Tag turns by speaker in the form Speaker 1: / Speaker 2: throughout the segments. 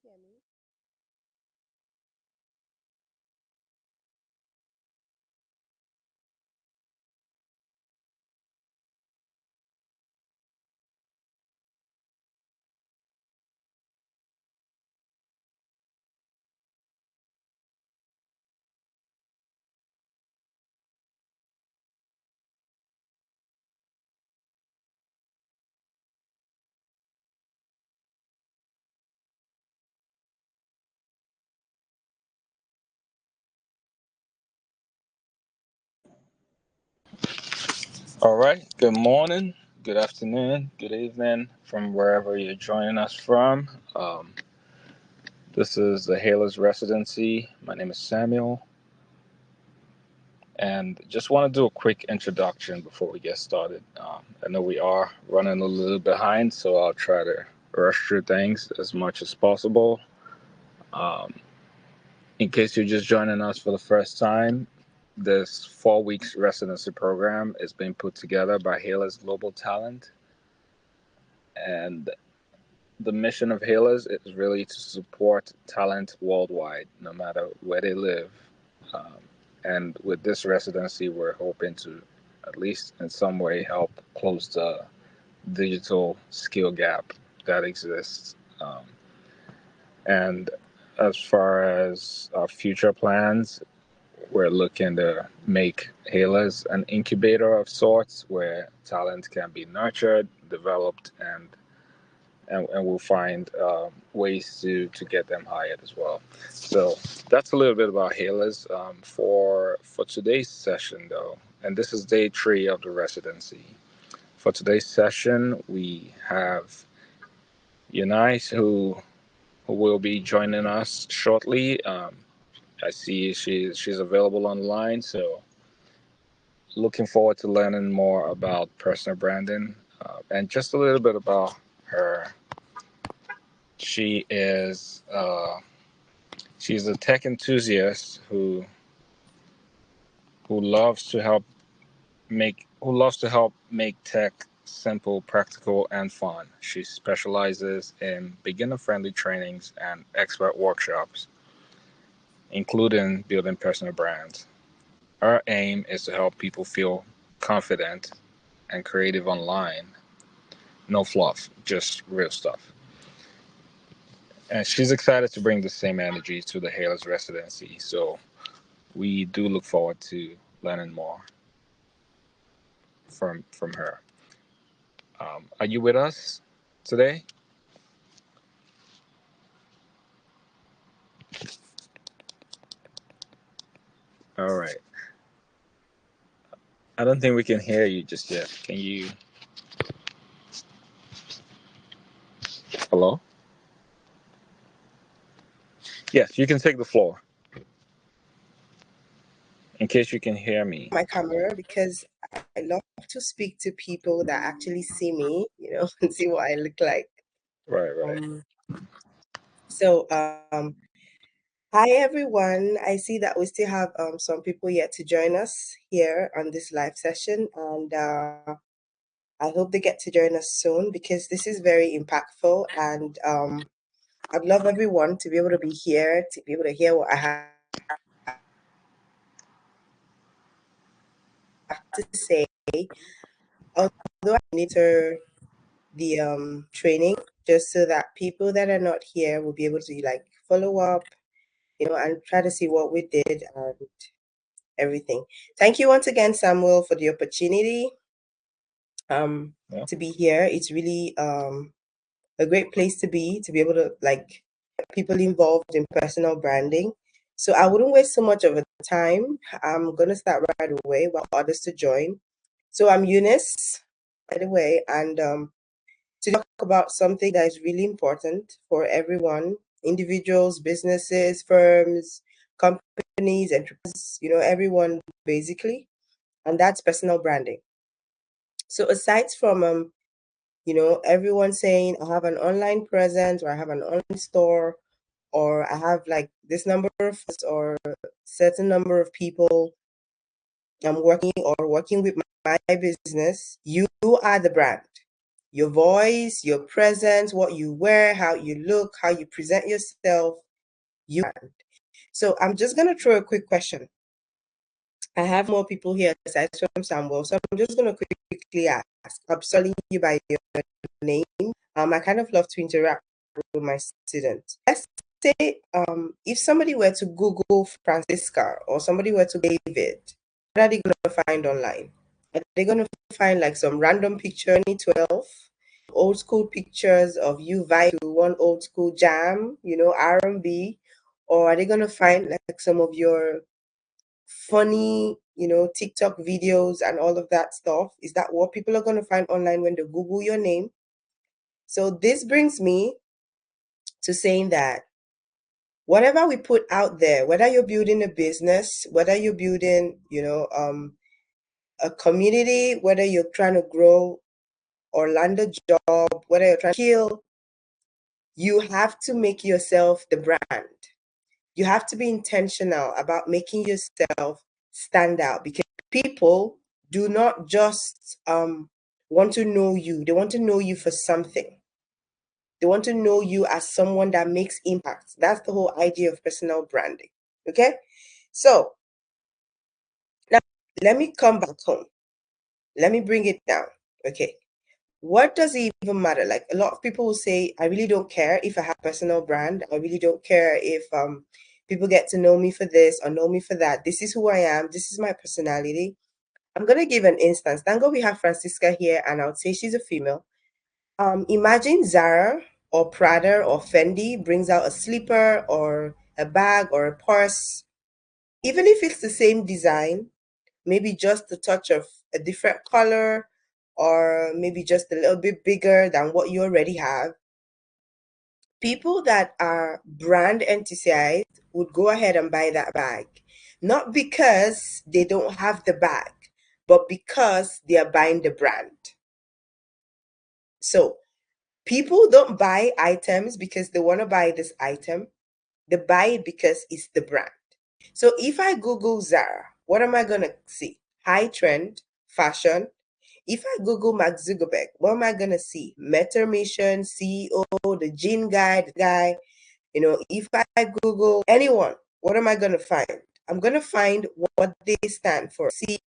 Speaker 1: hear me?
Speaker 2: All right. Good morning, good afternoon, good evening from wherever you're joining us from. This is the Halos Residency. My name is Samuel, and just want to do a quick introduction before we get started. I know we are running a little behind, so I'll try to rush through things as much as possible. Um, in case you're just joining us for the first time, this 4 weeks residency program is being put together by Halos Global Talent, and the mission of Healers is really to support talent worldwide, no matter where they live. Um, and with this residency, we're hoping to, at least in some way, help close the digital skill gap that exists. And as far as our future plans, we're looking to make Healers an incubator of sorts where talent can be nurtured, developed, and we'll find ways to get them hired as well. So that's a little bit about Halas. For today's session, though, and this is day 3 of the residency. For today's session, we have Eunice, who will be joining us shortly. I see she's available online, so looking forward to learning more about personal branding and just a little bit about her. She is she's a tech enthusiast who loves to help make tech simple, practical, and fun. She specializes in beginner-friendly trainings and expert workshops, including building personal brands. Her aim is to help people feel confident and creative online. No fluff, just real stuff. And she's excited to bring the same energy to the Halos residency. So we do look forward to learning more from her. Are you with us today? All right. I don't think we can hear you just yet. Can you? Hello? Yes, you can take the floor. In case you can hear me.
Speaker 1: My camera because I love to speak to people that actually see me, and see what I look like.
Speaker 2: Right, right.
Speaker 1: Um, so, hi everyone. I see that we still have some people yet to join us here on this live session, and I hope they get to join us soon because this is very impactful, and I'd love everyone to be able to be here to be able to hear what I have to say. Although I monitor the training just so that people that are not here will be able to like follow up, and try to see what we did and everything. Thank you once again, Samuel, for the opportunity
Speaker 2: Yeah.
Speaker 1: to be here. It's really a great place to be able to like get people involved in personal branding. So I wouldn't waste so much of a time. I'm gonna start right away while others to join. So I'm Eunice, by the way, and to talk about something that is really important for everyone, individuals, businesses, firms, companies, enterprises, everyone basically, and that's personal branding. So aside from everyone saying I have an online presence or I have an online store or I have like this number of or certain number of people I'm working with my business, you are the brand. your voice, your presence, what you wear, how you look, how you present yourself, you brand. So I'm just gonna throw a quick question. I have more people here aside from Samuel, so I'm just gonna quickly ask. I'm calling you by your name. I kind of love to interact with my students. Let's say if somebody were to Google Francisca or somebody were to David, what are they gonna find online? Are they gonna find like some random picture in 2012, old school pictures of you vibing to one old school jam, R&B, or are they gonna find like some of your funny, TikTok videos and all of that stuff? Is that what people are going to find online when they Google your name? So this brings me to saying that whatever we put out there, whether you're building a business, whether you're building, a community, whether you're trying to grow or land a job, whether you're trying to kill, you have to make yourself the brand. You have to be intentional about making yourself stand out, because people do not just want to know you. They want to know you for something. They want to know you as someone that makes impact. That's the whole idea of personal branding. Okay? So now let me come back home. Let me bring it down. Okay. What does it even matter? Like, a lot of people will say, I really don't care if I have personal brand. I really don't care if people get to know me for this or know me for that. This is who I am. This is my personality. I'm gonna give an instance. Thank God we have Francisca here, and I would say she's a female. Imagine Zara or Prada or Fendi brings out a slipper or a bag or a purse. Even if it's the same design, maybe just a touch of a different color, or maybe just a little bit bigger than what you already have, people that are brand enthusiasts would go ahead and buy that bag. Not because they don't have the bag, but because they are buying the brand. So people don't buy items because they want to buy this item. They buy it because it's the brand. So if I Google Zara, what am I going to see? High trend, fashion. If I Google Mark Zuckerberg, what am I going to see? Meta Mission, CEO, the Gene guy, the guy. If I Google anyone, what am I going to find? I'm going to find what they stand for. See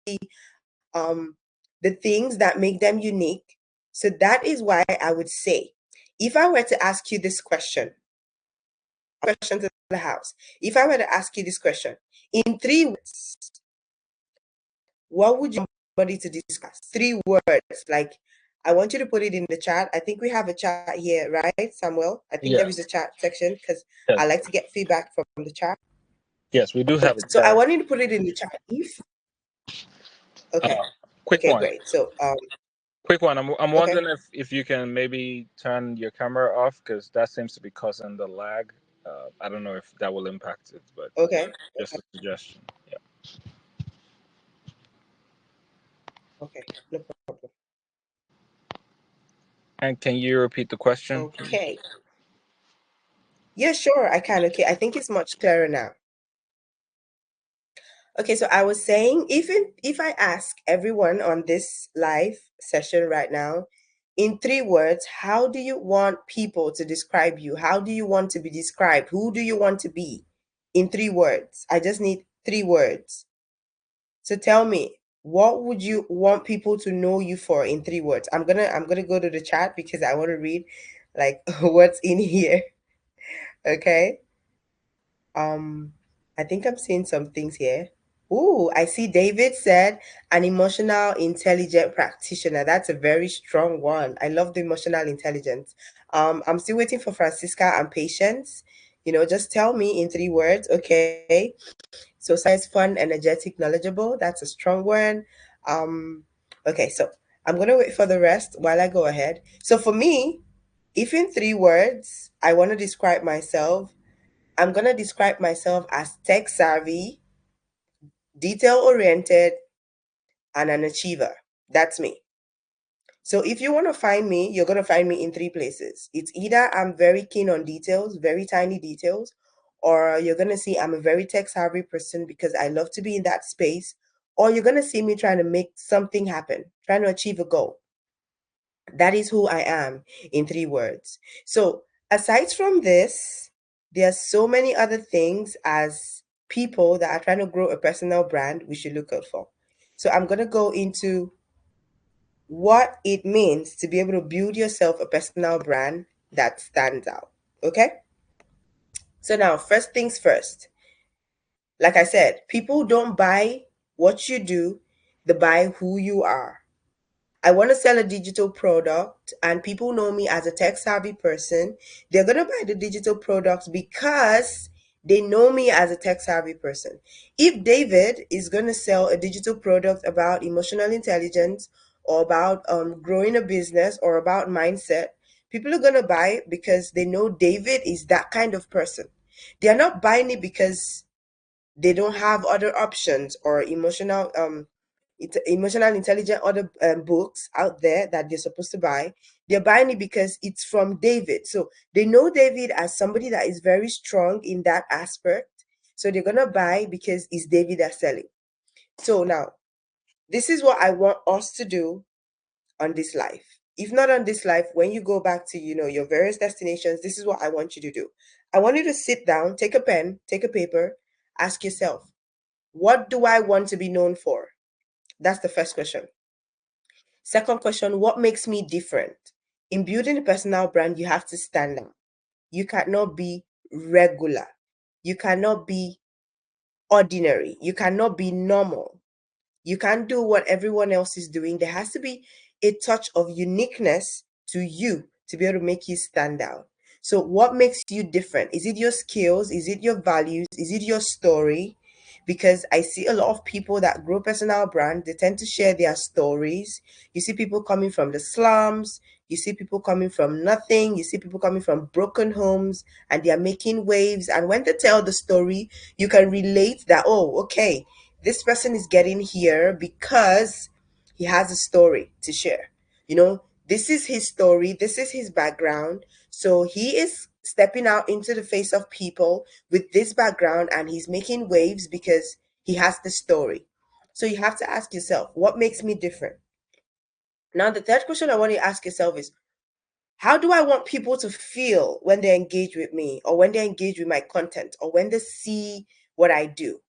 Speaker 1: um, the things that make them unique. So that is why I would say, if I were to ask you this question to the house, if I were to ask you this question in 3 words, what would you want somebody to discuss? 3 words. Like, I want you to put it in the chat. I think we have a chat here, right, Samuel? I think there is a
Speaker 2: Yes.
Speaker 1: chat section because
Speaker 2: Yes.
Speaker 1: I like to get feedback from the chat.
Speaker 2: Yes, we do have a
Speaker 1: So I
Speaker 2: chat.
Speaker 1: want you to put it in the chat.
Speaker 2: Uh,
Speaker 1: Okay,
Speaker 2: quick
Speaker 1: okay,
Speaker 2: one.
Speaker 1: great. So
Speaker 2: Quick one. I'm
Speaker 1: okay,
Speaker 2: wondering if you can maybe turn your camera off, because that seems to be causing the lag. I don't know if that will impact it, but
Speaker 1: okay,
Speaker 2: just a suggestion. Yeah.
Speaker 1: okay, no problem.
Speaker 2: And can you repeat the question, please?
Speaker 1: Okay, yeah, sure, I can. Okay, I think it's much clearer now. Okay, so I was saying, even if I ask everyone on this live session right now, in 3 words, how do you want people to describe you? How do you want to be described? Who do you want to be? In 3 words. I just need 3 words. So tell me, what would you want people to know you for in 3 words? I'm gonna go to the chat because I want to read like what's in here. Okay. Um, I think I'm seeing some things here. Ooh, I see David said an emotional intelligent practitioner. That's a very strong one. I love the emotional intelligence. I'm still waiting for Francisca and Patience. Just tell me in 3 words. Okay. So science, fun, energetic, knowledgeable. That's a strong one. Um, okay, so I'm gonna wait for the rest while I go ahead. So for me, if in 3 words I want to describe myself, I'm going to describe myself as tech savvy, detail oriented, and an achiever. That's me. So if you want to find me, you're going to find me in 3 places. It's either I'm very keen on details, very tiny details, or you're going to see I'm a very tech savvy person because I love to be in that space, or you're going to see me trying to make something happen, trying to achieve a goal. That is who I am in 3 words. So aside from this, there are so many other things as people that are trying to grow a personal brand we should look out for. So I'm going to go into what it means to be able to build yourself a personal brand that stands out. Okay? So now, first things first. Like I said, people don't buy what you do, they buy who you are. I want to sell a digital product and people know me as a tech savvy person. They're going to buy the digital products because they know me as a tech savvy person. If David is going to sell a digital product about emotional intelligence or about growing a business or about mindset, people are going to buy it because they know David is that kind of person. They are not buying it because they don't have other options or emotional intelligent other books out there that they're supposed to buy. They're buying it because it's from David, so they know David as somebody that is very strong in that aspect, so they're gonna buy because it's David that's selling. So now, this is what I want us to do on this life. If not on this life, when you go back to your various destinations, this is what I want you to do. I want you to sit down, take a pen, take a paper, ask yourself, what do I want to be known for? That's the first question. Second question, what makes me different? In building a personal brand, you have to stand out. You cannot be regular. You cannot be ordinary. You cannot be normal. You can't do what everyone else is doing. There has to be a touch of uniqueness to you to be able to make you stand out. So, what makes you different? Is it your skills? Is it your values? Is it your story? Because I see a lot of people that grow personal brand, they tend to share their stories. You see people coming from the slums, you see people coming from nothing, you see people coming from broken homes, and they are making waves. And when they tell the story, you can relate that, oh, okay, this person is getting here because he has a story to share. This is his story, this is his background. So he is stepping out into the face of people with this background and he's making waves because he has the story. So you have to ask yourself, what makes me different? Now, the third question I want you to ask yourself is, how do I want people to feel when they engage with me or when they engage with my content or when they see what I do?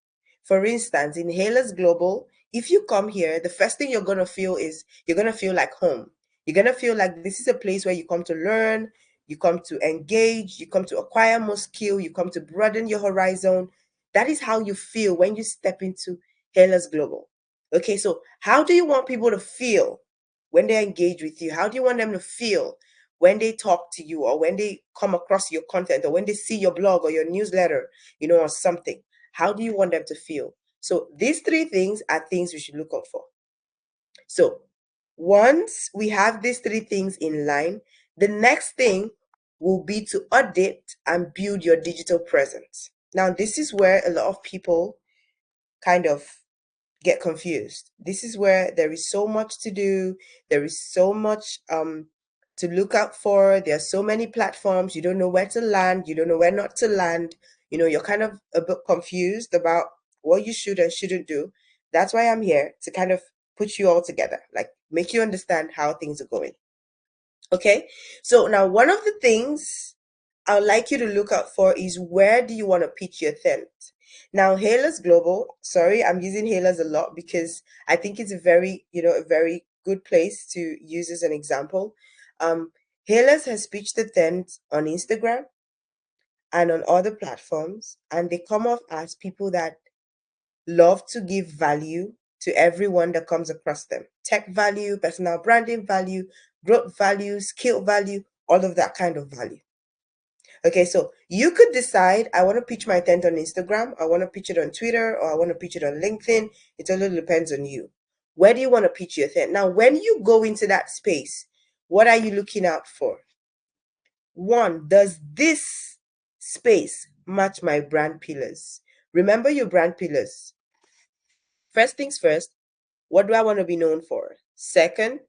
Speaker 1: For instance, in Hailers Global, if you come here, the first thing you're going to feel is you're going to feel like home. You're going to feel like this is a place where you come to learn, you come to engage, you come to acquire more skill, you come to broaden your horizon. That is how you feel when you step into Hailers Global. Okay, so how do you want people to feel when they engage with you? How do you want them to feel when they talk to you or when they come across your content or when they see your blog or your newsletter, or something? How do you want them to feel? So these 3 things are things we should look out for. So once we have these 3 things in line, the next thing will be to audit and build your digital presence. Now, this is where a lot of people kind of get confused. This is where there is so much to do. There is so much to look out for. There are so many platforms. You don't know where to land. You don't know where not to land. You're kind of a bit confused about what you should and shouldn't do. That's why I'm here to kind of put you all together, like make you understand how things are going. Okay, so now one of the things I'd like you to look out for is, where do you want to pitch your tent? Now, Hailers Global, sorry, I'm using Hailers a lot because I think it's a very good place to use as an example. Hailers has pitched the tent on Instagram and on other platforms, and they come off as people that love to give value to everyone that comes across them. Tech value, personal branding value, growth value, skill value, all of that kind of value. Okay, so you could decide, I want to pitch my tent on Instagram, I want to pitch it on Twitter, or I want to pitch it on LinkedIn. It totally depends on you. Where do you want to pitch your tent? Now, when you go into that space, what are you looking out for? One, does this space match my brand pillars? Remember your brand pillars. First things first, what do I want to be known for? Second,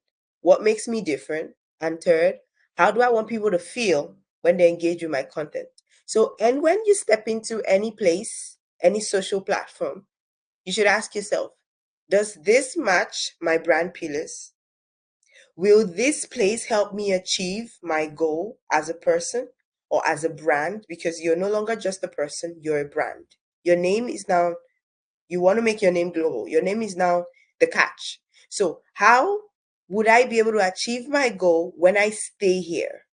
Speaker 1: what makes me different? And third, how do I want people to feel when they engage with my content? So, and when you step into any place, any social platform, you should ask yourself, does this match my brand pillars? Will this place help me achieve my goal as a person or as a brand? Because you're no longer just a person, you're a brand. Your name is now, you want to make your name global. Your name is now the catch. So, how would I be able to achieve my goal when I stay here?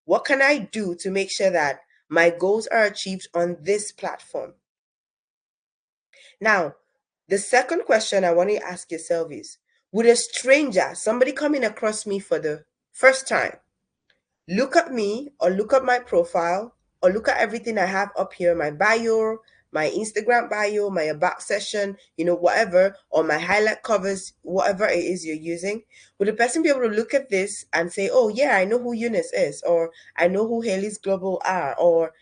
Speaker 1: What can I do to make sure that my goals are achieved on this platform? Now, the second question I want you to ask yourself is, would a stranger, somebody coming across me for the first time, look at me or look at my profile or look at everything I have up here, my bio, my Instagram bio, my about session, whatever, or my highlight covers, whatever it is you're using, would the person be able to look at this and say, oh yeah, I know who Eunice is, or I know who Haley's Global are, or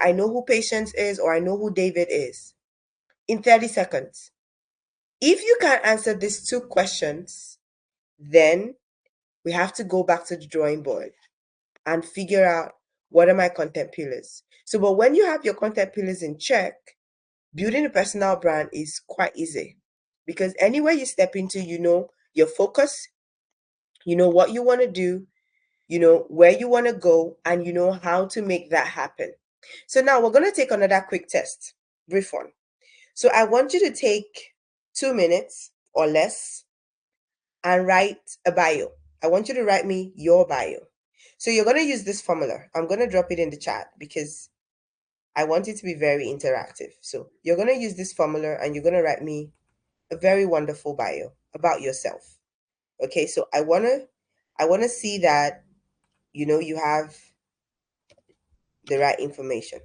Speaker 1: I know who Patience is, or I know who David is, in 30 seconds? If you can't answer these two questions, then we have to go back to the drawing board and figure out what are my content pillars. So, but when you have your content pillars in check, building a personal brand is quite easy, because anywhere you step into, your focus, what you want to do, where you want to go, and how to make that happen. So now we're going to take another quick test, brief one. So I want you to take 2 minutes or less and write a bio. I want you to write me your bio. So you're going to use this formula. I'm going to drop it in the chat because I want it to be very interactive. So you're going to use this formula and you're going to write me a very wonderful bio about yourself. Okay, so I want to see that you have the right information.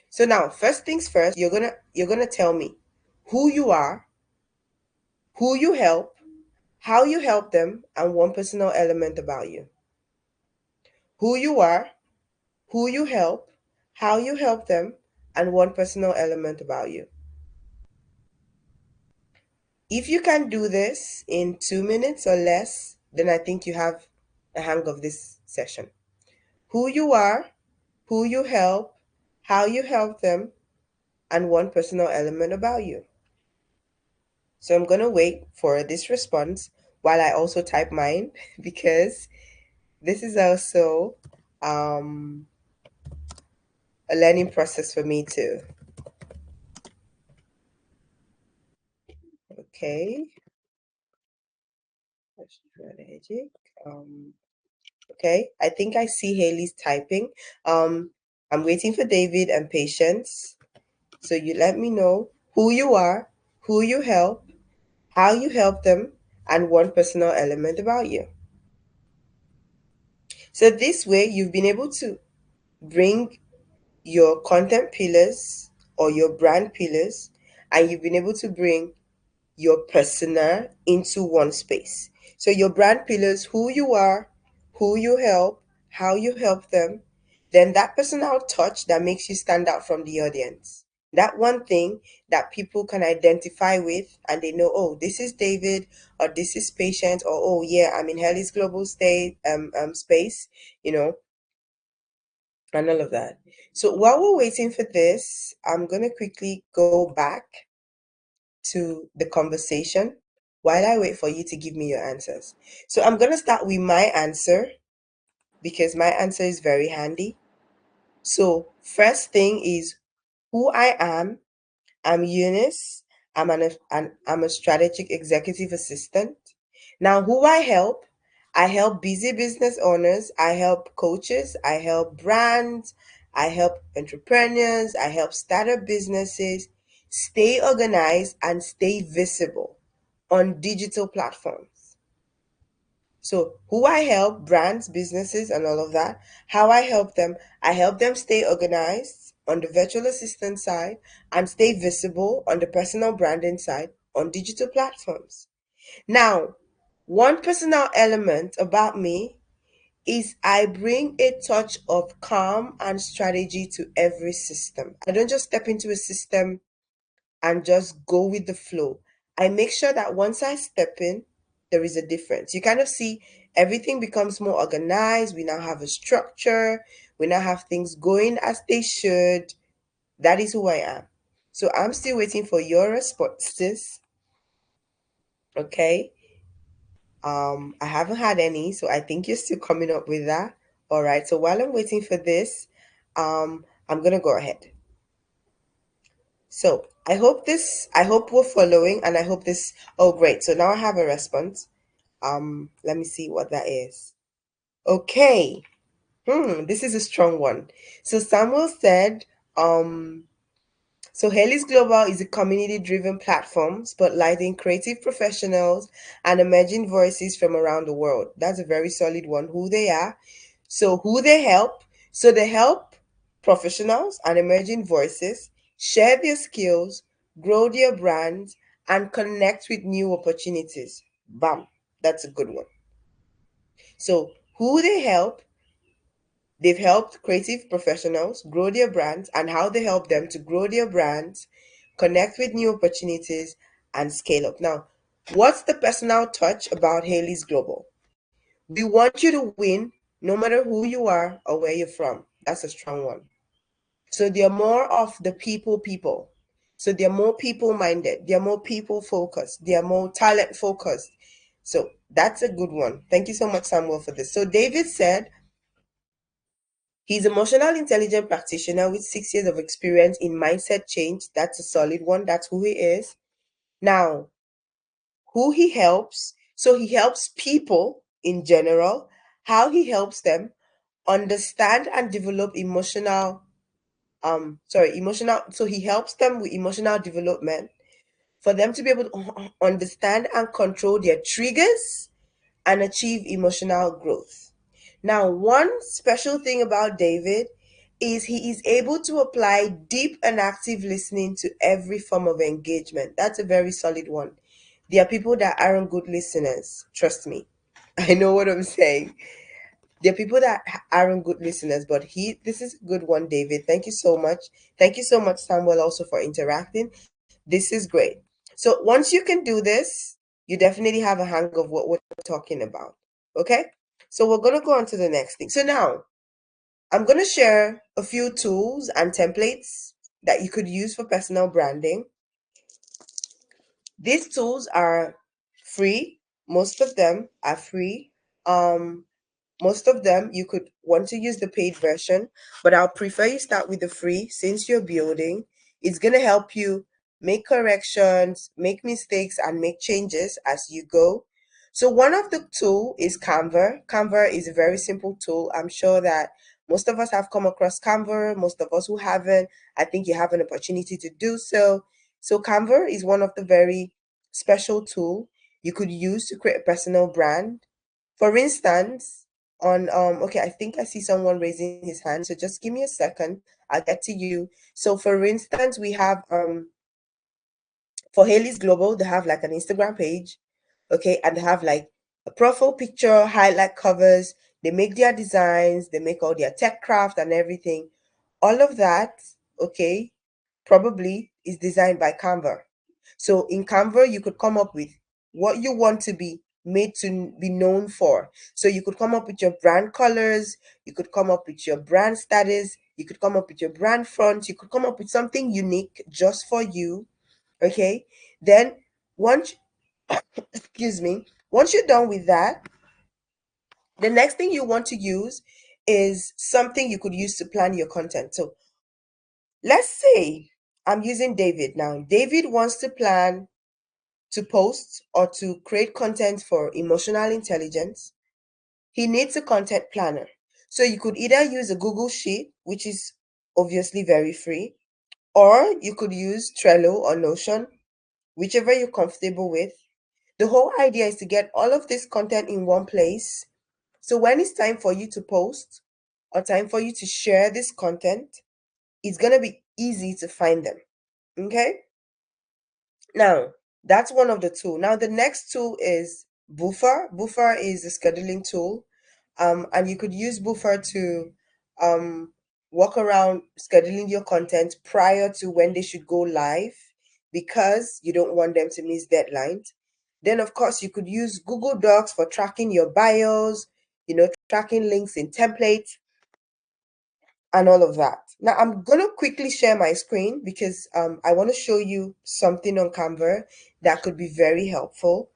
Speaker 1: So now, first things first, you're going to tell me who you are, who you help, how you help them, and one personal element about you. Who you are, who you help, how you help them, and one personal element about you. If you can do this in 2 minutes or less, then I think you have a hang of this session. Who you are, who you help, how you help them, and one personal element about you. So I'm going to wait for this response while I also type mine because this is also a learning process for me too. Okay. Strategic. Okay, I think I see Haley's typing. I'm waiting for David and Patience. So you let me know who you are, who you help, how you help them, and one personal element about you. So this way, you've been able to bring your content pillars or your brand pillars, and you've been able to bring your persona into one space. So your brand pillars, who you are, who you help, how you help them, then that personal touch that makes you stand out from the audience. That one thing that people can identify with and they know, oh, this is David or this is Patient or oh yeah, I'm in Haley's Global State space, and all of that. So while we're waiting for this, I'm gonna quickly go back to the conversation while I wait for you to give me your answers. So I'm going to start with my answer because my answer is very handy. So first thing is who I am. I'm Eunice. I'm a strategic executive assistant. Now, who I help busy business owners. I help coaches. I help brands. I help entrepreneurs. I help startup businesses stay organized and stay visible on digital platforms. So, who I help, brands, businesses, and all of that, how I help them stay organized on the virtual assistant side and stay visible on the personal branding side on digital platforms. Now, one personal element about me is I bring a touch of calm and strategy to every system. I don't just step into a system and just go with the flow. I make sure that once I step in, there is a difference. You kind of see everything becomes more organized. We now have a structure. We now have things going as they should. That is who I am. So I'm still waiting for your responses. Okay. I haven't had any, so I think you're still coming up with that. All right. So while I'm waiting for this, I'm gonna go ahead. So I hope we're following, and I hope this. Oh, great. So now I have a response. Let me see what that is. Okay. This is a strong one. So Samuel said, so Haley's Global is a community-driven platform spotlighting creative professionals and emerging voices from around the world. That's a very solid one. Who they are. So who they help. So they help professionals and emerging voices share their skills, grow their brands, and connect with new opportunities. Bam. That's a good one. So who they help. They've helped creative professionals grow their brands and how they help them to grow their brands, connect with new opportunities, and scale up. Now, what's the personal touch about Haley's Global? We want you to win no matter who you are or where you're from. That's a strong one. So they're more of the people. So they're more people minded. They're more people focused. They're more talent focused. So that's a good one. Thank you so much, Samuel, for this. So David said, he's an emotional intelligence practitioner with 6 years of experience in mindset change. That's a solid one. That's who he is. Now, who he helps. So he helps people in general, how he helps them understand and develop emotional. So he helps them with emotional development for them to be able to understand and control their triggers and achieve emotional growth. Now, one special thing about David is he is able to apply deep and active listening to every form of engagement. That's a very solid one. There are people that aren't good listeners. Trust me. I know what I'm saying. There are people that aren't good listeners, but this is a good one, David. Thank you so much. Thank you so much, Samuel, also for interacting. This is great. So once you can do this, you definitely have a hang of what we're talking about. Okay? So we're going to go on to the next thing. So now I'm going to share a few tools and templates that you could use for personal branding. These tools are free. Most of them are free. Um, Most of them you could want to use the paid version, but I'll prefer you start with the free since you're building. It's going to help you make corrections, make mistakes, and make changes as you go. So one of the tool is Canva. Canva is a very simple tool. I'm sure that most of us have come across Canva. Most of us who haven't, I think you have an opportunity to do so. So Canva is one of the very special tool you could use to create a personal brand. For instance, on okay, I think I see someone raising his hand, so just give me a second. I'll get to you. So for instance, we have for Haley's Global, they have like an Instagram page, okay, and they have like a profile picture, highlight covers, they make their designs, they make all their tech craft and everything. All of that, okay, probably is designed by Canva. So in Canva, you could come up with what you want to be made to be known for. So you could come up with your brand colors, you could come up with your brand status, you could come up with your brand front, you could come up with something unique just for you. Okay. Then once, excuse me, once you're done with that, the next thing you want to use is something you could use to plan your content. So let's say I'm using David now. David wants to plan to post or to create content for emotional intelligence. He needs a content planner. So you could either use a Google Sheet, which is obviously very free, or you could use Trello or Notion, whichever you're comfortable with. The whole idea is to get all of this content in one place. So when it's time for you to post or time for you to share this content, it's going to be easy to find them. Okay? Now, that's one of the tool. Now, the next tool is Buffer. Buffer is a scheduling tool. And you could use Buffer to um, walk around scheduling your content prior to when they should go live because you don't want them to miss deadlines. Then, of course, you could use Google Docs for tracking your bios, tracking links in templates and all of that. Now I'm gonna quickly share my screen because I want to show you something on Canva that could be very helpful.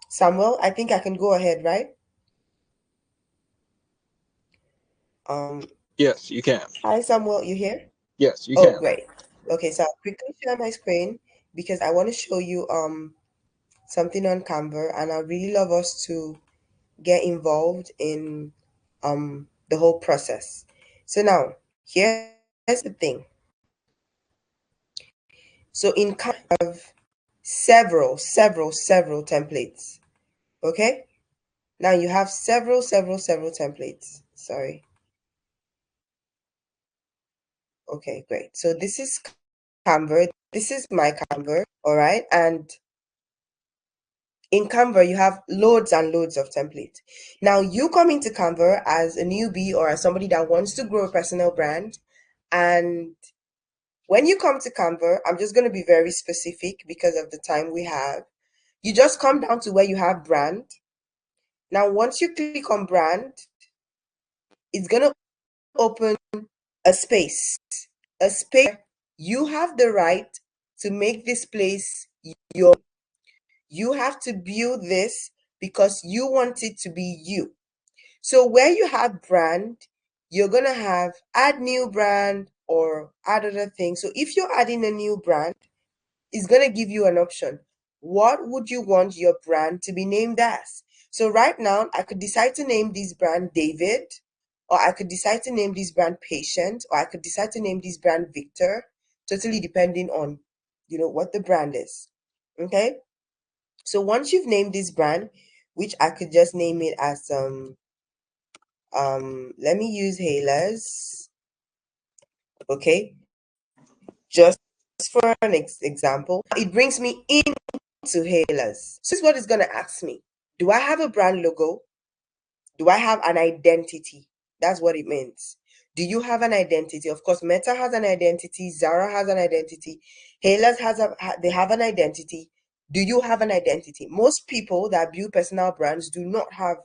Speaker 1: Samuel, I think I can go ahead, right?
Speaker 2: Yes, you can.
Speaker 1: Hi, Samuel, you here?
Speaker 2: Yes, you
Speaker 1: Oh,
Speaker 2: can.
Speaker 1: great. Okay, so I'll quickly share my screen because I want to show you something on Canva, and I really love us to get involved in the whole process. So now, here's the thing. So in Canva, you have several templates. Okay? Now you have several templates. Sorry. Okay, great. So this is Canva. This is my Canva. All right. And in Canva, you have loads and loads of templates. Now you come into Canva as a newbie or as somebody that wants to grow a personal brand. And when you come to Canva, I'm just going to be very specific because of the time we have. You just come down to where you have brand. Now, once you click on brand, it's going to open a space, a space where you have the right to make this place your. You have to build this because you want it to be you. So where you have brand, you're going to have add new brand or add other things. So if you're adding a new brand, it's going to give you an option. What would you want your brand to be named as? So right now, I could decide to name this brand David, or I could decide to name this brand Patient, or I could decide to name this brand Victor, totally depending on, what the brand is. Okay? So once you've named this brand, which I could just name it as let me use Halas. Okay, just for an example, it brings me into Halas. So this is what it's gonna ask me. Do I have a brand logo? Do I have an identity? That's what it means. Do you have an identity? Of course, Meta has an identity, Zara has an identity, Halas they have an identity. Do you have an identity? Most people that build personal brands do not have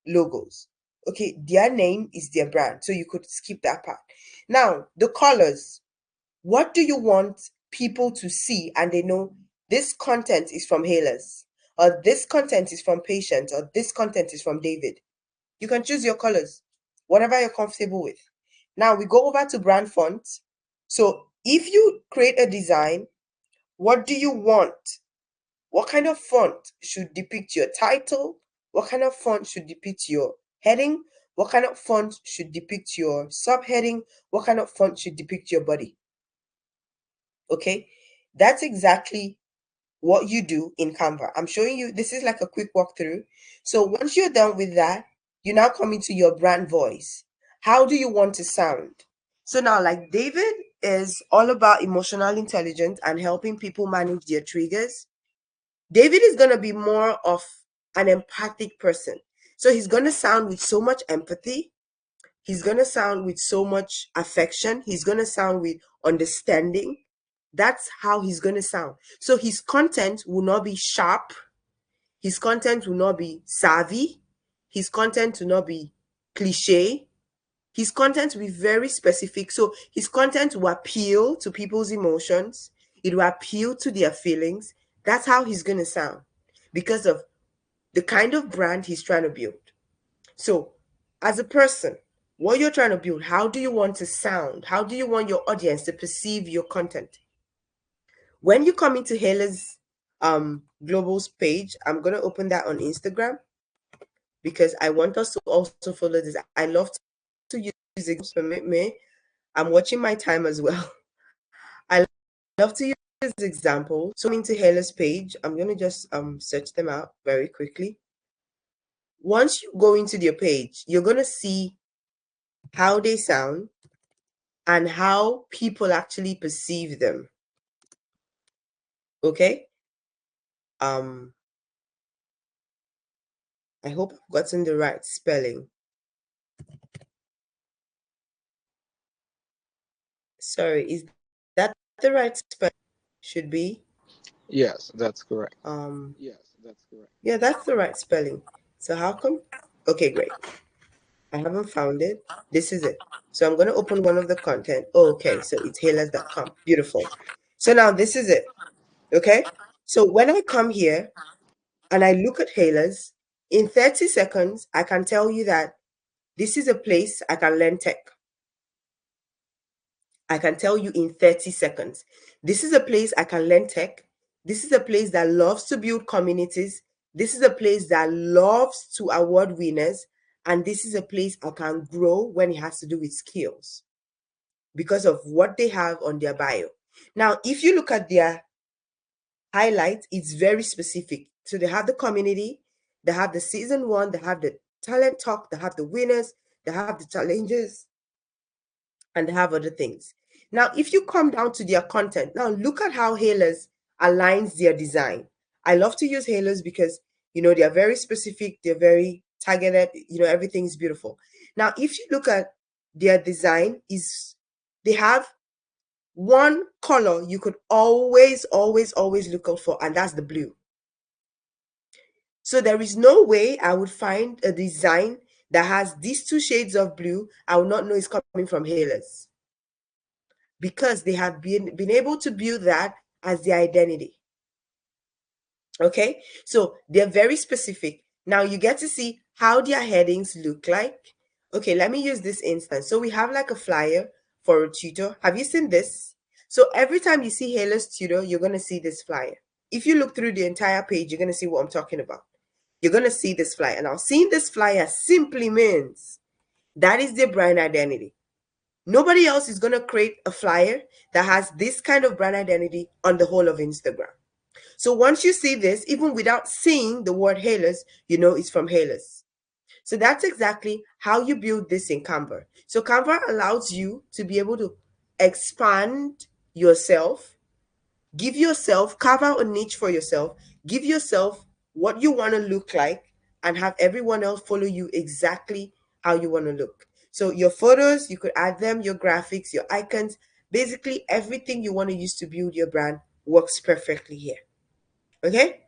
Speaker 1: logos. Okay, their name is their brand, so you could skip that part. Now, the colors. What do you want people to see and they know this content is from Halas, or this content is from Patient, or this content is from David? You can choose your colors, whatever you're comfortable with. Now we go over to brand fonts. So if you create a design, what do you want? What kind of font should depict your title? What kind of font should depict your heading? What kind of font should depict your subheading? What kind of font should depict your body? Okay, that's exactly what you do in Canva. I'm showing you, this is like a quick walkthrough. So once you're done with that, you now come into your brand voice. How do you want to sound? So now, like David is all about emotional intelligence and helping people manage their triggers. David is going to be more of an empathic person. So he's going to sound with so much empathy. He's going to sound with so much affection. He's going to sound with understanding. That's how he's going to sound. So his content will not be sharp. His content will not be savvy. His content will not be cliche. His content will be very specific. So his content will appeal to people's emotions. It will appeal to their feelings. That's how he's going to sound because of the kind of brand he's trying to build. So, as a person, what you're trying to build, how do you want to sound? How do you want your audience to perceive your content? When you come into Haley's Global's page, I'm going to open that on Instagram because I want us to also follow this. I love to use it. Permit me. I'm watching my time as well. I love to use example. So into Haley's page, I'm going to just search them out very quickly. Once you go into their page, you're going to see how they sound and how people actually perceive them. Okay? I hope I've gotten the right spelling. Sorry, is that the right spelling? Should be?
Speaker 2: Yes, that's correct.
Speaker 1: Yeah, that's the right spelling. So how come? Okay, great. I haven't found it. This is it. So I'm going to open one of the content. Oh, okay, so it's halas.com. Beautiful. So now this is it. Okay? So when I come here, and I look at Hailers, in 30 seconds, I can tell you that this is a place I can learn tech. I can tell you in 30 seconds. This is a place I can learn tech. This is a place that loves to build communities. This is a place that loves to award winners. And this is a place I can grow when it has to do with skills because of what they have on their bio. Now, if you look at their highlights, it's very specific. So they have the community, they have the season one, they have the talent talk, they have the winners, they have the challenges, and they have other things. Now, if you come down to their content, now look at how Hailers aligns their design. I love to use Hailers because, they're very specific, they're very targeted, everything's beautiful. Now, if you look at their design, they have one color you could always, always, always look out for, and that's the blue. So there is no way I would find a design that has these two shades of blue. I would not know it's coming from Hailers because they have been able to build that as their identity. Okay, so they're very specific. Now you get to see how their headings look like. Okay, let me use this instance. So we have like a flyer for a tutor. Have you seen this? So every time you see Hailers Tutor, you're going to see this flyer. If you look through the entire page, you're going to see what I'm talking about. You're going to see this flyer. Now, seeing this flyer simply means that is their brand identity. Nobody else is going to create a flyer that has this kind of brand identity on the whole of Instagram. So once you see this, even without seeing the word Hailers, you know it's from Hailers. So that's exactly how you build this in Canva. So Canva allows you to be able to expand yourself, carve out a niche for yourself, give yourself what you want to look like, and have everyone else follow you exactly how you want to look. So your photos, you could add them, your graphics, your icons, basically everything you want to use to build your brand works perfectly here. Okay?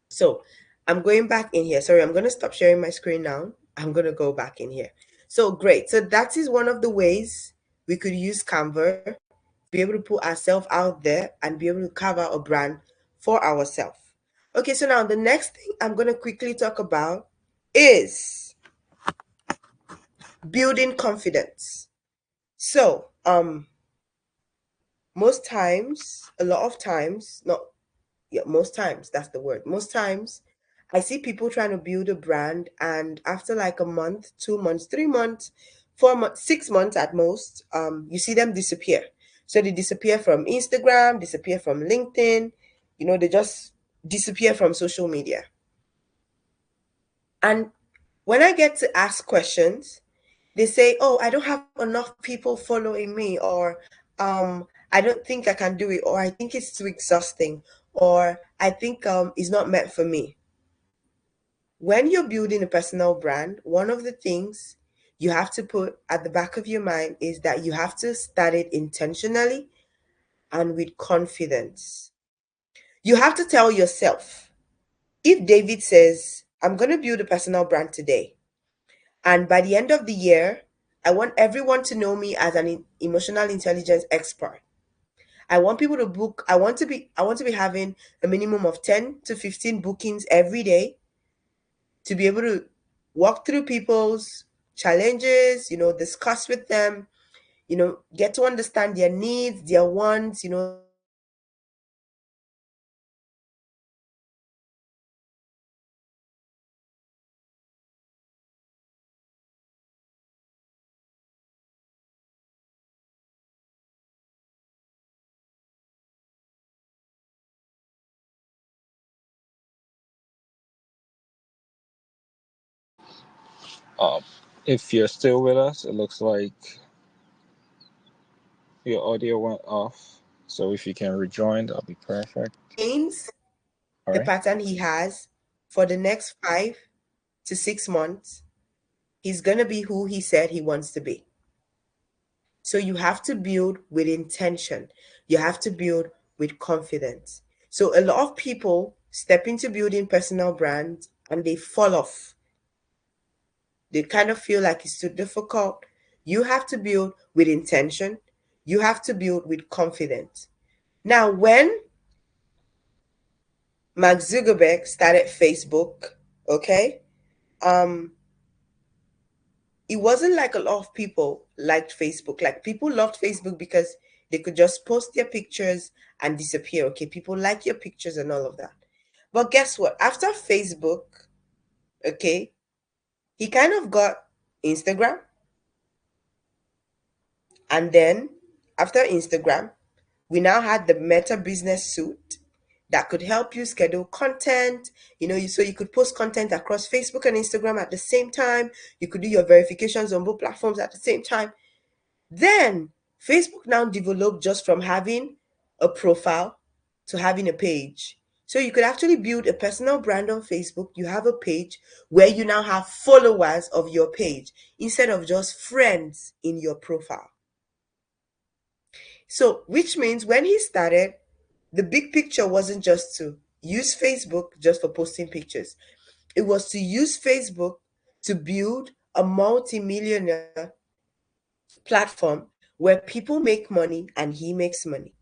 Speaker 1: So I'm going back in here. Sorry, I'm going to stop sharing my screen now. I'm going to go back in here. So great. So that is one of the ways we could use Canva, be able to put ourselves out there and be able to carve out a brand for ourselves. Okay, so now the next thing I'm going to quickly talk about is building confidence. So, most times, a lot of times, not yeah, most times, that's the word. Most times I see people trying to build a brand, and after like a month, 2 months, 3 months, 4 months, 6 months at most, you see them disappear. So they disappear from Instagram, disappear from LinkedIn, they just disappear from social media. And when I get to ask questions, they say, "Oh, I don't have enough people following me," or I don't think I can do it, or I think it's too exhausting, or I think it's not meant for me. When you're building a personal brand, one of the things you have to put at the back of your mind is that you have to start it intentionally and with confidence. You have to tell yourself, if David says, "I'm going to build a personal brand today, and by the end of the year, I want everyone to know me as an emotional intelligence expert. I want people to book, I want to be having a minimum of 10 to 15 bookings every day to be able to walk through people's challenges, discuss with them, get to understand their needs, their wants,
Speaker 2: Um, if you're still with us, it looks like your audio went off. So if you can rejoin, that'll be perfect.
Speaker 1: gains
Speaker 2: All
Speaker 1: the
Speaker 2: right.
Speaker 1: pattern he has for the next 5 to 6 months, he's going to be who he said he wants to be. So you have to build with intention. You have to build with confidence. So a lot of people step into building personal brands and they fall off. They kind of feel like it's too difficult. You have to build with intention. You have to build with confidence. Now, when Mark Zuckerberg started Facebook, okay? Um, it wasn't like a lot of people liked Facebook. Like people loved Facebook because they could just post their pictures and disappear. Okay, people like your pictures and all of that. But guess what? After Facebook, okay, he kind of got Instagram. And then after Instagram, we now had the Meta Business Suite that could help you schedule content. So you could post content across Facebook and Instagram at the same time. You could do your verifications on both platforms at the same time. Then Facebook now developed just from having a profile to having a page. So you could actually build a personal brand on Facebook. You have a page where you now have followers of your page instead of just friends in your profile. So, which means when he started, the big picture wasn't just to use Facebook just for posting pictures, it was to use Facebook to build a multi-millionaire platform where people make money and he makes money.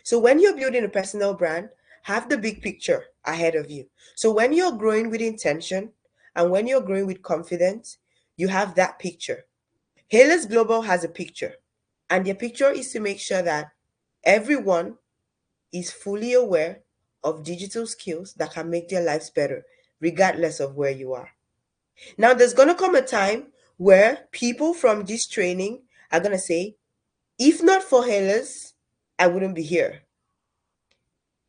Speaker 1: So, when you're building a personal brand, have the big picture ahead of you. So, when you're growing with intention and when you're growing with confidence, you have that picture. Halos Global has a picture, and their picture is to make sure that everyone is fully aware of digital skills that can make their lives better, regardless of where you are. Now, there's going to come a time where people from this training are going to say, if not for Halos, I wouldn't be here.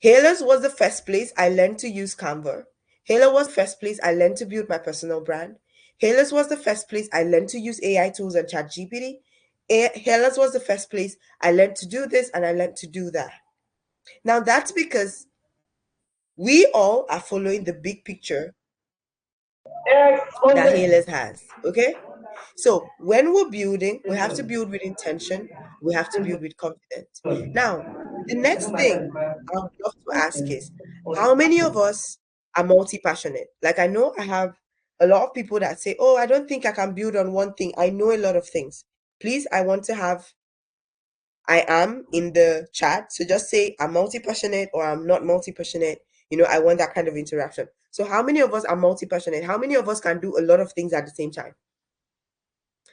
Speaker 1: Halos was the first place I learned to use Canva. Halos was the first place I learned to build my personal brand. Halos was the first place I learned to use AI tools and ChatGPT. Halos was the first place I learned to do this and I learned to do that. Now, that's because we all are following the big picture that Halos has. Okay? So when we're building, we have to build with intention, we have to build with confidence. Now, the next thing I would love to ask is how many of us are multi-passionate? Like I know I have a lot of people that say, oh, I don't think I can build on one thing. I know a lot of things. Please, I want to have I am in the chat. So just say I'm multi-passionate or I'm not multi-passionate. I want that kind of interaction. So how many of us are multi-passionate? How many of us can do a lot of things at the same time?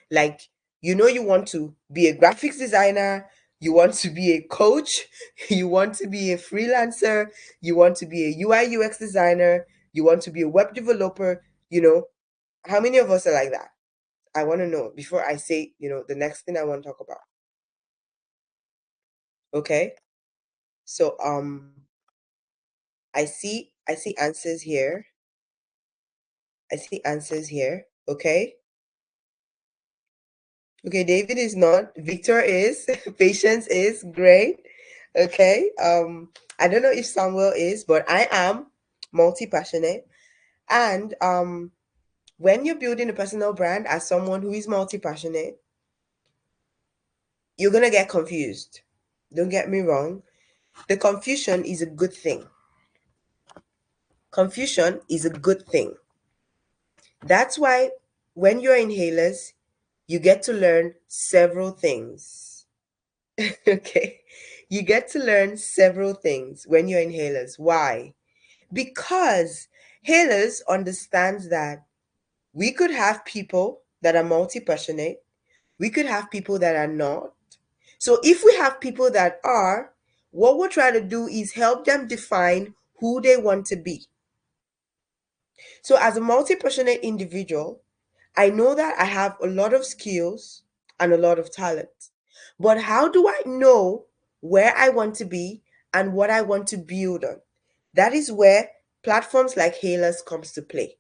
Speaker 1: Like, you want to be a graphics designer, you want to be a coach, you want to be a freelancer, you want to be a UI UX designer, you want to be a web developer, how many of us are like that? I want to know before I say, the next thing I want to talk about. Okay? So I see answers here. I see answers here. Okay. Okay, David is not. Victor is. Patience is. Great. Okay. I don't know if Samuel is, but I am multi-passionate. And when you're building a personal brand as someone who is multi-passionate, you're gonna get confused. Don't get me wrong. The confusion is a good thing. Confusion is a good thing. That's why when you're in Halos, you get to learn several things. Okay. You get to learn several things when you're in Halos. Why? Because Halos understands that we could have people that are multi-passionate, we could have people that are not. So if we have people that are, what we're trying to do is help them define who they want to be. So as a multi-passionate individual, I know that I have a lot of skills and a lot of talent. But how do I know where I want to be and what I want to build on? That is where platforms like Halos comes to play.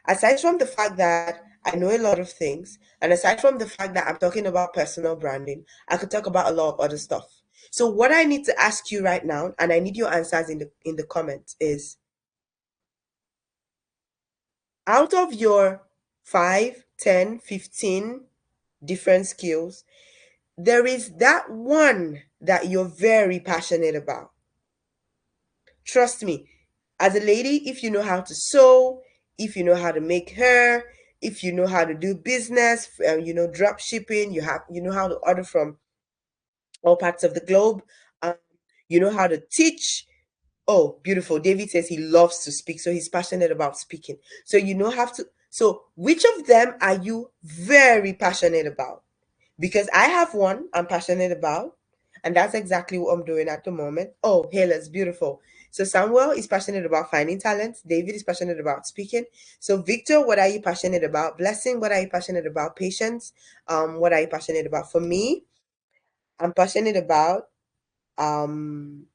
Speaker 1: Aside from the fact that I know a lot of things, and aside from the fact that I'm talking about personal branding, I could talk about a lot of other stuff. So what I need to ask you right now, and I need your answers in the comments, is out of your 5, 10, 15 different skills, there is that one that you're very passionate about. Trust me, as a lady, if you know how to sew, if you know how to make hair, if you know how to do business, drop shipping, you know how to order from all parts of the globe, um, you know how to teach, Oh, beautiful. David says he loves to speak, so he's passionate about speaking. So have to. So which of them are you very passionate about? Because I have one I'm passionate about, and that's exactly what I'm doing at the moment. Oh, Hela's beautiful. So Samuel is passionate about finding talent. David is passionate about speaking. So Victor, what are you passionate about? Blessing, what are you passionate about? Patience, what are you passionate about? For me, I'm passionate about um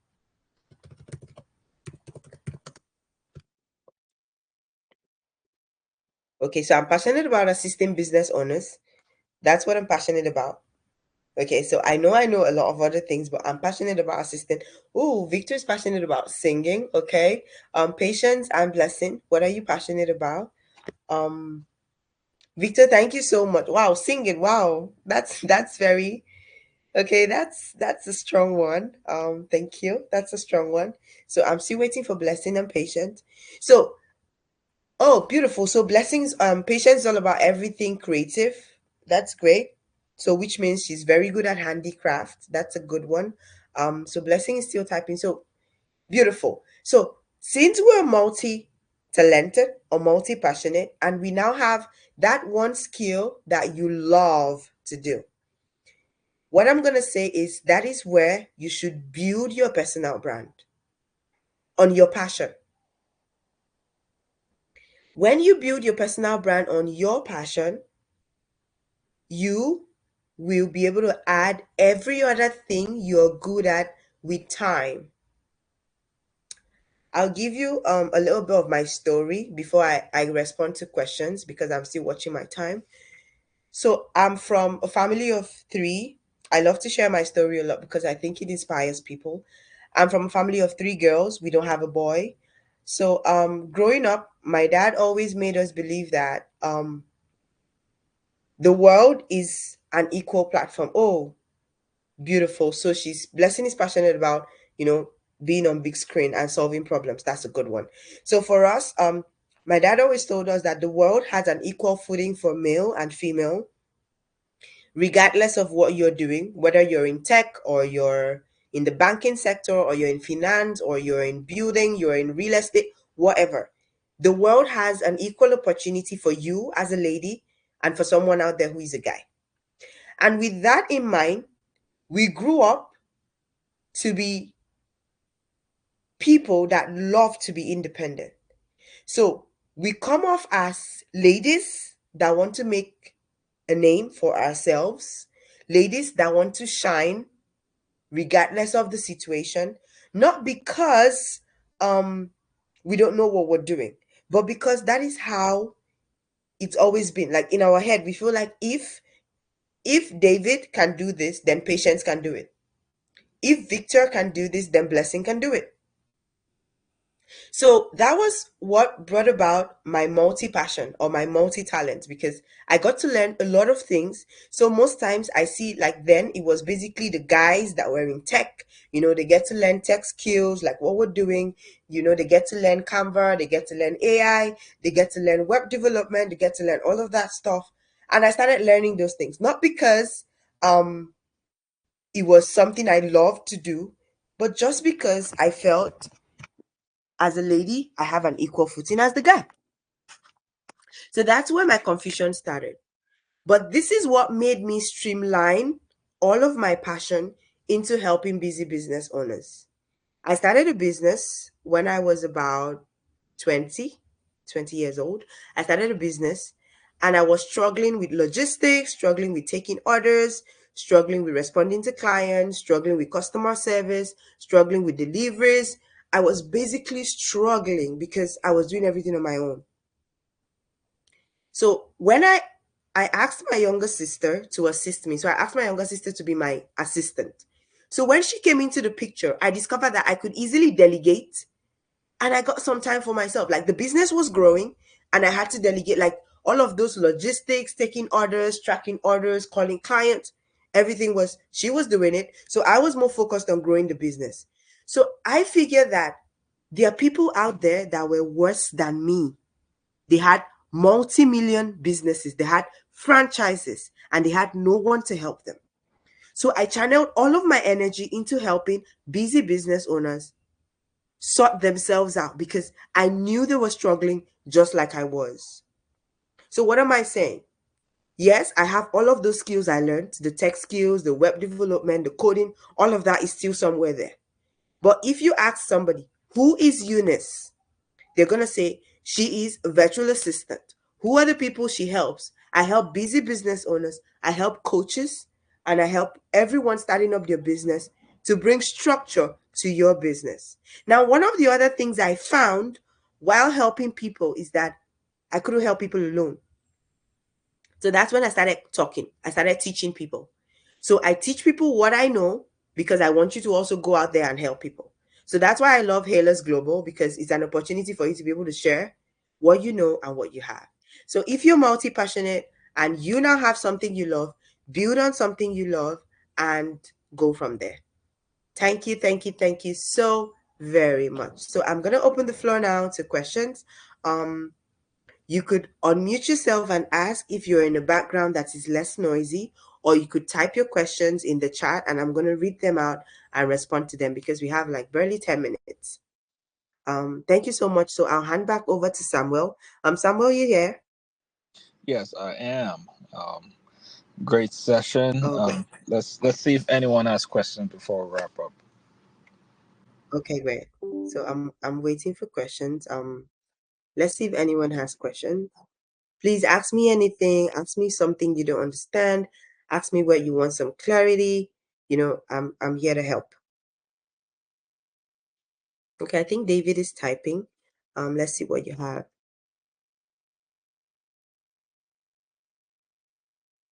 Speaker 1: okay, so I'm passionate about assisting business owners. That's what I'm passionate about. Okay, so I know a lot of other things, but I'm passionate about assisting. Oh, Victor's passionate about singing. Okay. Patience and blessing. What are you passionate about? Um, Victor, thank you so much. Wow, singing. Wow. That's very okay, that's a strong one. Thank you. That's a strong one. So I'm still waiting for blessing and patience. So oh, beautiful. So blessings, patience is all about everything creative. That's great. So which means she's very good at handicraft. That's a good one. So blessing is still typing. So beautiful. So since we're multi-talented or multi-passionate, and we now have that one skill that you love to do, what I'm gonna say is that is where you should build your personal brand on your passion. When you build your personal brand on your passion, you will be able to add every other thing you're good at with time. I'll give you a little bit of my story before I respond to questions because I'm still watching my time. So I'm from a family of three. I love to share my story a lot because I think it inspires people. I'm from a family of three girls. We don't have a boy. So growing up, my dad always made us believe that the world is an equal platform. Oh, beautiful. So she's blessing is passionate about, being on big screen and solving problems. That's a good one. So for us, my dad always told us that the world has an equal footing for male and female, regardless of what you're doing, whether you're in tech or you're in the banking sector or you're in finance or you're in building, you're in real estate, whatever. The world has an equal opportunity for you as a lady and for someone out there who is a guy. And with that in mind, we grew up to be people that love to be independent. So we come off as ladies that want to make a name for ourselves, ladies that want to shine regardless of the situation, not because we don't know what we're doing, but because that is how it's always been. Like in our head, we feel like if David can do this, then Patience can do it. If Victor can do this, then Blessing can do it. So that was what brought about my multi passion or my multi talent because I got to learn a lot of things. So most times I see like then it was basically the guys that were in tech, they get to learn tech skills like what we're doing, they get to learn Canva, they get to learn AI, they get to learn web development, they get to learn all of that stuff. And I started learning those things, not because it was something I loved to do, but just because I felt as a lady, I have an equal footing as the guy. So that's where my confusion started. But this is what made me streamline all of my passion into helping busy business owners. I started a business when I was about 20, 20 years old. I started a business and I was struggling with logistics, struggling with taking orders, struggling with responding to clients, struggling with customer service, struggling with deliveries. I was basically struggling because I was doing everything on my own. So when I asked my younger sister to assist me, so I asked my younger sister to be my assistant. So when she came into the picture, I discovered that I could easily delegate and I got some time for myself. Like the business was growing and I had to delegate like all of those logistics, taking orders, tracking orders, calling clients, everything was she was doing it. So I was more focused on growing the business. So I figured that there are people out there that were worse than me. They had multi-million businesses, they had franchises, and they had no one to help them. So I channeled all of my energy into helping busy business owners sort themselves out because I knew they were struggling just like I was. So what am I saying? Yes, I have all of those skills I learned, the tech skills, the web development, the coding, all of that is still somewhere there. But if you ask somebody, who is Eunice? They're going to say, she is a virtual assistant. Who are the people she helps? I help busy business owners, I help coaches, and I help everyone starting up their business to bring structure to your business. Now, one of the other things I found while helping people is that I couldn't help people alone. So that's when I started talking. I started teaching people. So I teach people what I know because I want you to also go out there and help people. So that's why I love Hailers Global, because it's an opportunity for you to be able to share what you know and what you have. So if you're multi-passionate and you now have something you love, build on something you love and go from there. Thank you, thank you, thank you so very much. So I'm going to open the floor now to questions. You could unmute yourself and ask if you're in a background that is less noisy, or you could type your questions in the chat and I'm going to read them out and respond to them because we have like barely 10 minutes. Thank you so much. So I'll hand back over to Samuel. Samuel, you here?
Speaker 2: Yes, I am. Great session.
Speaker 1: Okay.
Speaker 2: Let's see if anyone has questions before we wrap up.
Speaker 1: Okay, great. So I'm waiting for questions. Let's see if anyone has questions. Please ask me anything. Ask me something you don't understand. Ask me where you want some clarity. You know, I'm here to help. Okay, I think David is typing. Let's see what you have.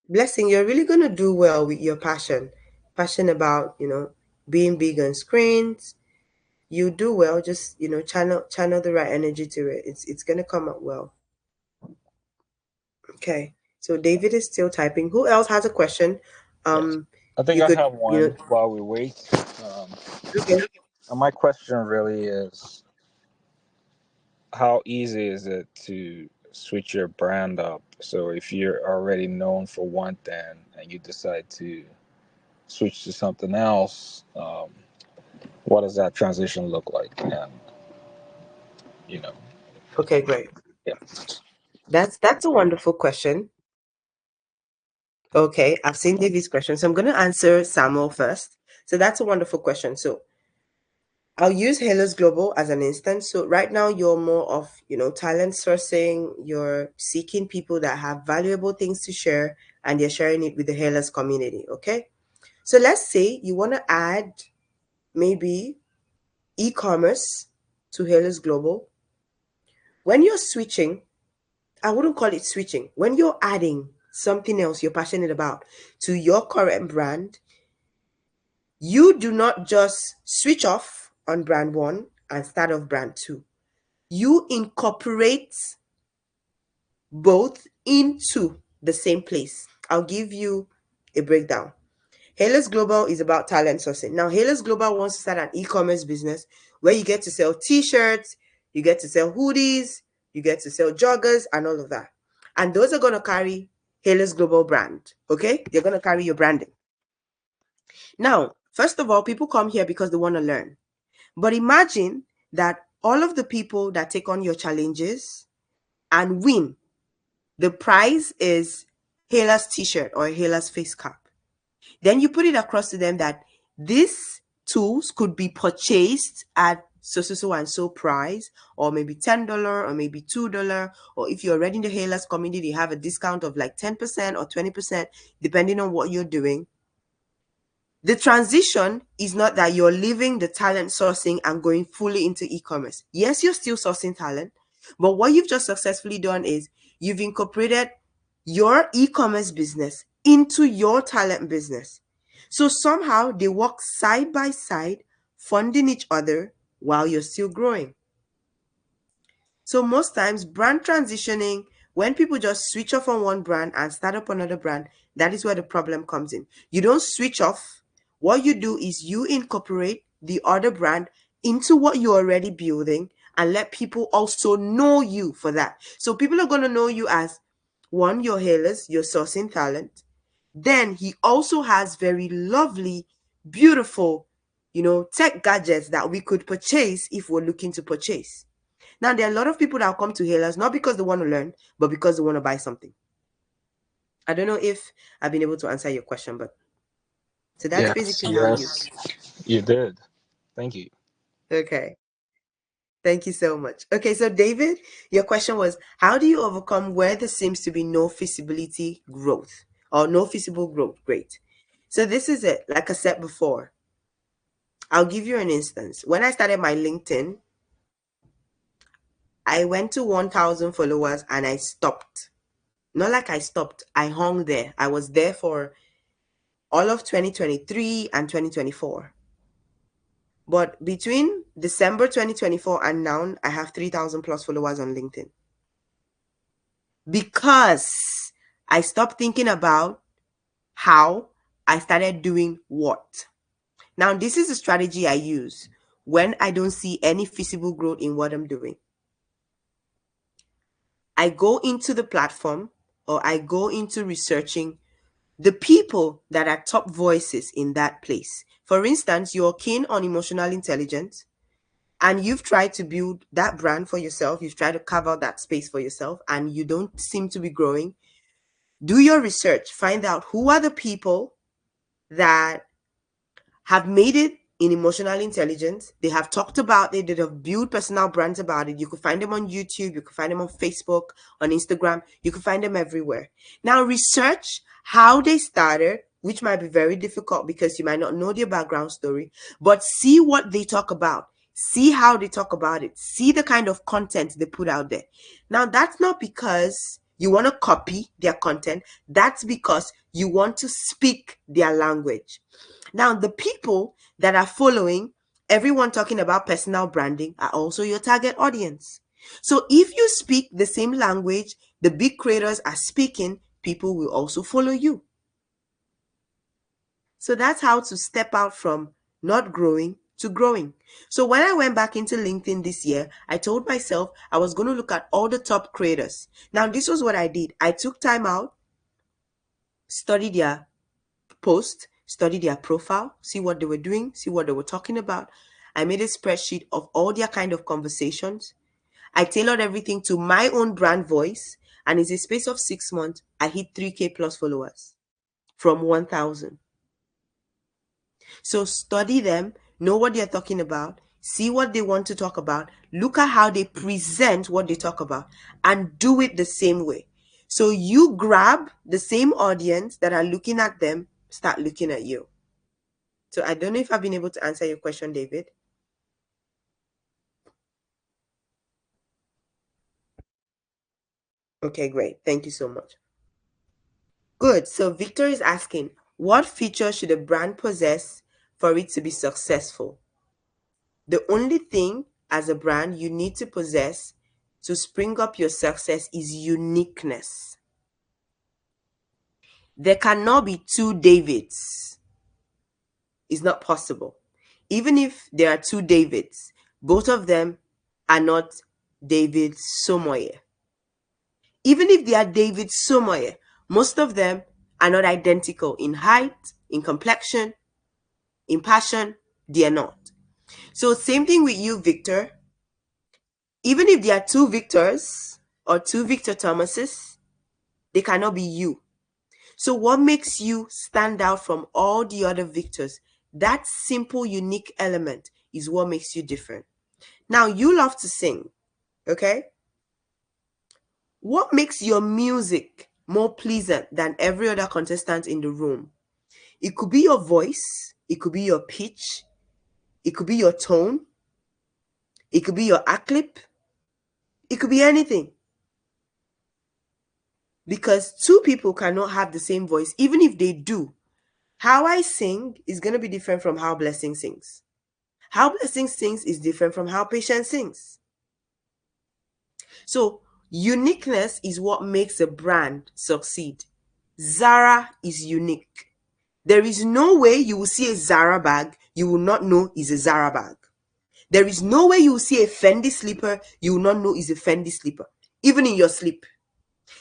Speaker 1: Blessing, you're really gonna do well with your passion about, you know, being big on screens. You do well. Just, you know, channel the right energy to it. It's gonna come out well. Okay, so David is still typing. Who else has a question?
Speaker 2: Yes. I think
Speaker 1: You
Speaker 2: I
Speaker 1: could,
Speaker 2: have
Speaker 1: you
Speaker 2: one
Speaker 1: know.
Speaker 2: while we wait.
Speaker 1: Okay.
Speaker 2: My question really is, how easy is it to switch your brand up? So if you're already known for one thing and you decide to switch to something else, what does that transition look like? And you know,
Speaker 1: Okay, great.
Speaker 2: yeah.
Speaker 1: That's a wonderful question. Okay, I've seen David's question, so I'm going to answer Samuel first. So that's a wonderful question. So I'll use Halos Global as an instance. So right now you're more of, you know, talent sourcing. You're seeking people that have valuable things to share and you're sharing it with the Halos community. Okay. So let's say you want to add maybe e-commerce to Halos Global. When you're switching, I wouldn't call it switching. When you're adding something else you're passionate about to your current brand, you do not just switch off on brand one and start off brand two. You incorporate both into the same place. I'll give you a breakdown. Halos Global is about talent sourcing. Now, Halos Global wants to start an e-commerce business where you get to sell t-shirts, you get to sell hoodies, you get to sell joggers and all of that. And those are going to carry Halos Global brand. Okay? They're going to carry your branding. Now, first of all, people come here because they want to learn. But imagine that all of the people that take on your challenges and win, the prize is Hela's t-shirt or Hela's face cap. Then you put it across to them that these tools could be purchased at so and so price, or maybe $10 or maybe $2, or if you're already in the Hailers community, you have a discount of like 10% or 20%, depending on what you're doing. The transition is not that you're leaving the talent sourcing and going fully into e-commerce. Yes, you're still sourcing talent, but what you've just successfully done is you've incorporated your e-commerce business into your talent business. So somehow they work side by side, funding each other while you're still growing. So most times brand transitioning, when people just switch off on one brand and start up another brand, that is where the problem comes in. You don't switch off. What you do is you incorporate the other brand into what you're already building and let people also know you for that. So people are going to know you as, one, your hailers, your sourcing talent. Then he also has very lovely, beautiful tech gadgets that we could purchase if we're looking to purchase. Now, there are a lot of people that will come to Hailers not because they want to learn, but because they want to buy something. I don't know if I've been able to answer your question, but so that's basically how
Speaker 2: you did. Thank you.
Speaker 1: Okay. Thank you so much. Okay, so David, your question was, how do you overcome where there seems to be no feasibility growth or no feasible growth? Great. So this is it. Like I said before, I'll give you an instance. When I started my LinkedIn, I went to 1,000 followers and I stopped. Not like I stopped. I hung there. I was there for all of 2023 and 2024. But between December 2024 and now, I have 3,000 plus followers on LinkedIn. Because I stopped thinking about how, I started doing what. Now, this is a strategy I use when I don't see any feasible growth in what I'm doing. I go into the platform or I go into researching the people that are top voices in that place. For instance, you're keen on emotional intelligence and you've tried to build that brand for yourself. You've tried to carve out that space for yourself and you don't seem to be growing. Do your research. Find out who are the people that have made it in emotional intelligence. They have talked about it. They have built personal brands about it. You could find them on YouTube. You could find them on Facebook, on Instagram. You could find them everywhere. Now, research how they started, which might be very difficult because you might not know their background story, but see what they talk about. See how they talk about it. See the kind of content they put out there. Now, that's not because you want to copy their content. That's because you want to speak their language. Now, the people that are following everyone talking about personal branding are also your target audience. So if you speak the same language the big creators are speaking, people will also follow you. So that's how to step out from not growing to growing. So when I went back into LinkedIn this year, I told myself I was going to look at all the top creators. Now, this was what I did. I took time out, studied their post, study their profile, see what they were doing, see what they were talking about. I made a spreadsheet of all their kind of conversations. I tailored everything to my own brand voice. And in a space of 6 months, I hit 3K plus followers from 1,000. So study them, know what they're talking about, see what they want to talk about, look at how they present what they talk about, and do it the same way. So you grab the same audience that are looking at them, start looking at you. So I don't know if I've been able to answer your question, David. Okay, great. Thank you so much. Good. So Victor is asking, what feature should a brand possess for it to be successful? The only thing as a brand you need to possess to spring up your success is uniqueness. There cannot be two Davids. It's not possible. Even if there are two Davids, both of them are not David Somoye. Even if they are David Somoye, most of them are not identical in height, in complexion, in passion. They are not. So same thing with you, Victor. Even if there are two Victors or two Victor Thomases, they cannot be you. So what makes you stand out from all the other Victors? That simple, unique element is what makes you different. Now, you love to sing, okay? What makes your music more pleasant than every other contestant in the room? It could be your voice, it could be your pitch, it could be your tone, it could be your ad-lib, it could be anything. Because two people cannot have the same voice, even if they do. How I sing is going to be different from how Blessing sings. How Blessing sings is different from how Patience sings. So uniqueness is what makes a brand succeed. Zara is unique. There is no way you will see a Zara bag you will not know is a Zara bag. There is no way you will see a Fendi slipper you will not know is a Fendi slipper, even in your sleep.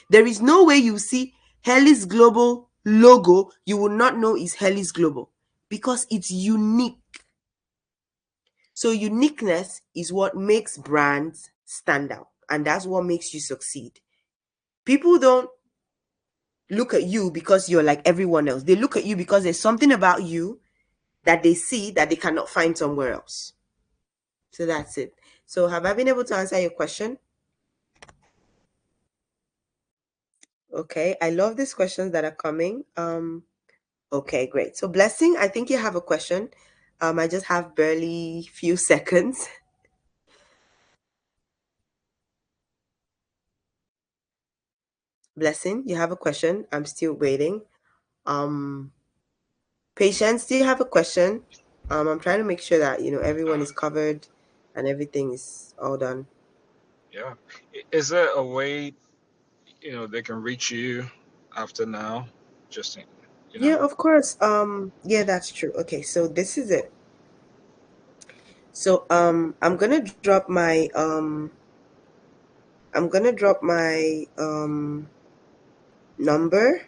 Speaker 1: There is no way you will see Helly's Global logo you will not know is Helly's Global, because it's unique. So uniqueness is what makes brands stand out, and that's what makes you succeed. People don't look at you because you're like everyone else. They look at you because there's something about you that they see that they cannot find somewhere else. So that's it. So have I been able to answer your question? Okay, I love these questions that are coming. Okay, great. So Blessing, I think you have a question. I just have barely few seconds. Blessing, you have a question? I'm still waiting. Um, Patience, do you have a question? I'm trying to make sure that everyone is covered and everything is all done.
Speaker 2: Yeah. Is there a way, they can reach you after now? Just,
Speaker 1: Yeah, of course. Yeah, that's true. Okay, so this is it. So I'm gonna drop my number.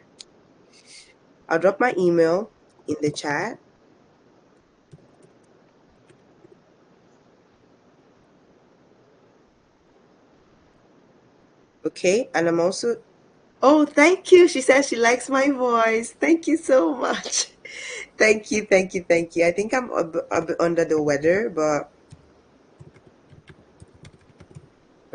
Speaker 1: I'll drop my email in the chat. Okay, and I'm also. Oh, thank you. She says she likes my voice. Thank you so much. Thank you, thank you, thank you. I think I'm a bit under the weather, but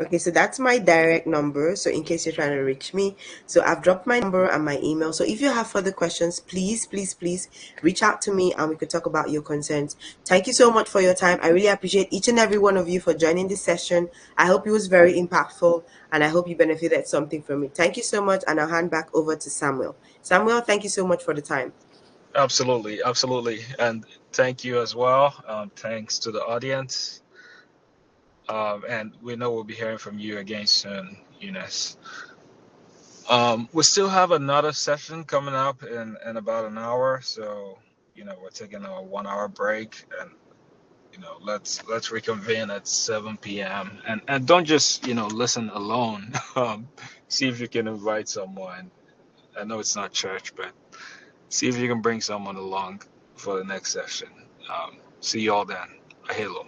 Speaker 1: okay, so that's my direct number. So in case you're trying to reach me, so I've dropped my number and my email. So if you have further questions, please, please, please reach out to me and we could talk about your concerns. Thank you so much for your time. I really appreciate each and every one of you for joining this session. I hope it was very impactful and I hope you benefited something from it. Thank you so much, and I'll hand back over to Samuel. Samuel, thank you so much for the time.
Speaker 2: Absolutely, absolutely. And thank you as well. Thanks to the audience. And we know we'll be hearing from you again soon, Eunice. We still have another session coming up in about an hour. So, we're taking a 1 hour break, and let's reconvene at 7 p.m. And don't just listen alone. See if you can invite someone. I know it's not church, but see if you can bring someone along for the next session. See you all then. Ahelo.